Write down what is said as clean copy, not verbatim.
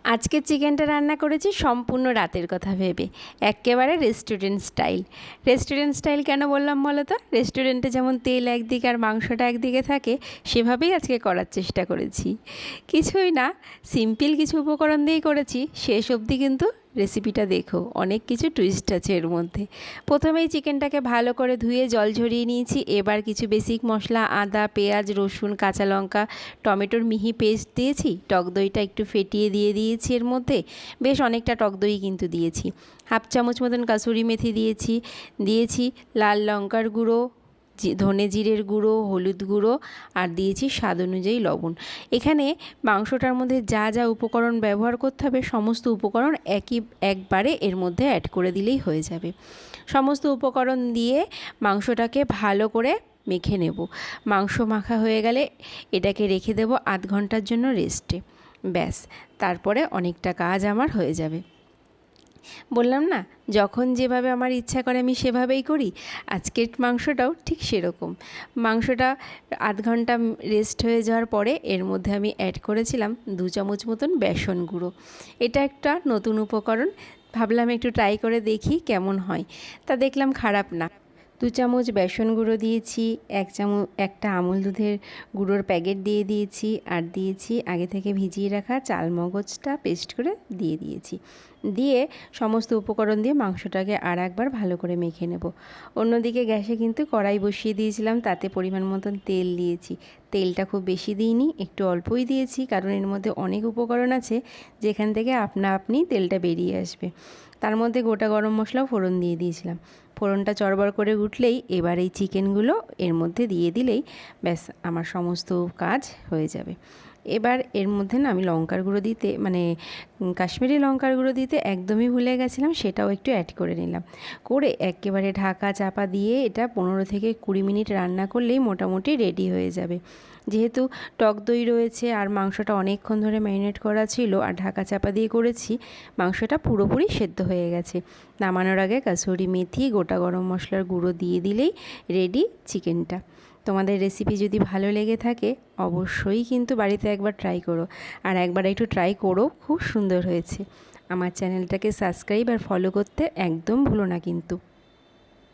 আজকে চিকেনটা রান্না করেছি সম্পূর্ণ রাতের কথা ভেবে, একেবারে রেস্টুরেন্ট স্টাইল কেন বললাম বলো তো? রেস্টুরেন্টে যেমন তেল একদিকে আর মাংসটা একদিকে থাকে, সেভাবেই আজকে করার চেষ্টা করেছি। কিছুই না, সিম্পল কিছু উপকরণ দিয়েই করেছি। শেষ অবধি কিন্তু রেসিপিটা দেখো, অনেক কিছু টুইস্ট আছে এর মধ্যে। প্রথমেই চিকেনটাকে ভালো করে ধুয়ে জল ঝরিয়ে নিয়েছি। এবার কিছু বেসিক মশলা, আদা, পেঁয়াজ, রসুন, কাঁচা লঙ্কা, টমেটোর মিহি পেস্ট দিয়েছি। টক দইটা একটু ফেটিয়ে দিয়ে দিয়েছি এর মধ্যে, বেশ অনেকটা টক দই কিন্তু দিয়েছি। হাফ চামচ মতন কাসুরি মেথি দিয়েছি লাল লঙ্কার গুঁড়ো, ধনে জিরের গুঁড়ো, হলুদ গুঁড়ো, আর দিয়েছি স্বাদ অনুযায়ী লবণ। এখানে মাংসটার মধ্যে যা যা উপকরণ ব্যবহার করতে হবে, সমস্ত উপকরণ একবারে এর মধ্যে অ্যাড করে দিলেই হয়ে যাবে। সমস্ত উপকরণ দিয়ে মাংসটাকে ভালো করে মেখে নেব। মাংস মাখা হয়ে গেলে এটাকে রেখে দেব আধ ঘন্টার জন্য রেস্টে। ব্যাস, তারপরে অনেকটা কাজ আমার হয়ে যাবে। বললাম না, যখন যেভাবে আমার ইচ্ছা করে আমি সেভাবেই করি। আজকের মাংসটাও ঠিক সেরকম। মাংসটা আধ ঘন্টা রেস্ট হয়ে যাওয়ার পরে এর মধ্যে আমি অ্যাড করেছিলাম 2 চামচ মতন বেসন গুঁড়ো। এটা একটা নতুন উপকরণ, ভাবলাম একটু ট্রাই করে দেখি কেমন হয়। তা দেখলাম খারাপ না। 2 চামচ বেসন গুঁড়ো দিয়েছি, একটা আমুল দুধের গুঁড়োর প্যাকেট দিয়ে দিয়েছি, আর দিয়েছি আগে থেকে ভিজিয়ে রাখা চালমগজটা পেস্ট করে দিয়েছি। দিয়ে সমস্ত উপকরণ দিয়ে মাংসটাকে আর একবার ভালো করে মেখে নেব। অন্যদিকে গ্যাসে কিন্তু কড়াই বসিয়ে দিয়েছিলাম, তাতে পরিমাণ মতন তেল দিয়েছি। তেলটা খুব বেশি দিইনি, একটু অল্পই দিয়েছি, কারণ এর মধ্যে অনেক উপকরণ আছে যেখান থেকে আপনি তেলটা বেরিয়ে আসবে। তার মধ্যে গোটা গরম মশলাও ফোড়ন দিয়ে দিয়েছিলাম। ফোড়নটা চড়বড় করে উঠলেই এবার এই চিকেনগুলো এর মধ্যে দিয়ে দিলেই ব্যাস আমার সমস্ত কাজ হয়ে যাবে। এবার এর মধ্যে না আমি লঙ্কার গুঁড়ো দিতে, কাশ্মীরি লঙ্কার গুঁড়ো দিতে একদমই ভুলে গেছিলাম, সেটাও একটু অ্যাড করে নিলাম। করে একেবারে ঢাকা চাপা দিয়ে এটা 15 থেকে 20 মিনিট রান্না করলেই মোটামুটি রেডি হয়ে যাবে। যেহেতু টক দই রয়েছে আর মাংসটা অনেকক্ষণ ধরে ম্যারিনেট করা ছিল আর ঢাকা চাপা দিয়ে করেছি, মাংসটা পুরোপুরি সেদ্ধ হয়ে গেছে। নামানোর আগে কাসুরি মেথি, গোটা গরম মশলার গুঁড়ো দিয়ে দিলেই রেডি চিকেনটা। তোমাদের রেসিপি যদি ভালো লেগে থাকে অবশ্যই কিন্তু বাড়িতে একবার ট্রাই করো, আর একবার একটু ট্রাই করো, খুব সুন্দর হয়েছে। আমার চ্যানেলটাকে সাবস্ক্রাইব আর ফলো করতে একদম ভুলো না কিন্তু।